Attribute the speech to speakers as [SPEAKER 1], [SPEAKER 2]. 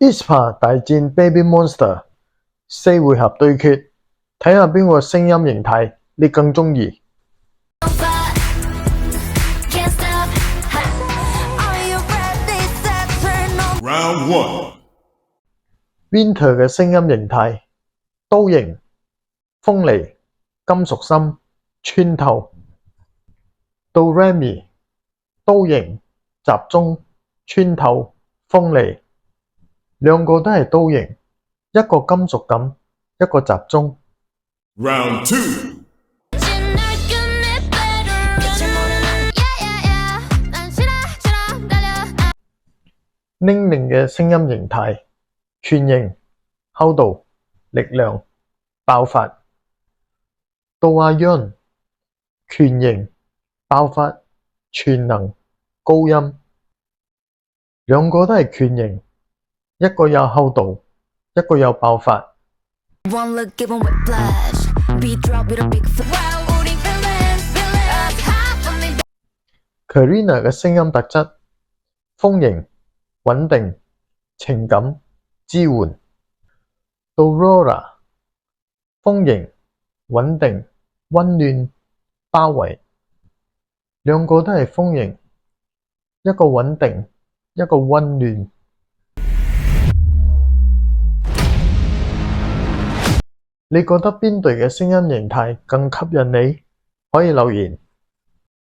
[SPEAKER 1] aespa 大戰 Baby Monster 4回合對決，睇下邊個聲音形態你更鍾意。
[SPEAKER 2] Round 1
[SPEAKER 1] Winter 嘅聲音形態刀型、鋒利、金屬心、穿透。Doremi 刀型、集中、穿透、鋒利。兩個都係刀型，一個金屬感，一個集中。
[SPEAKER 2] Round 2
[SPEAKER 1] 寧寧嘅聲音形態拳型、厚度、力量、爆發。Do-A-Yeon 拳型、爆發、全能、高音。兩個都係拳型，一個有厚度，一個有爆發。Karina 嘅聲音特質豐盈、穩定、情感、支援。Dorora 豐盈、穩定、溫暖、包圍。兩個都係豐盈，一個穩定，一個溫暖。你覺得邊隊嘅聲音形態更吸引你？可以留言。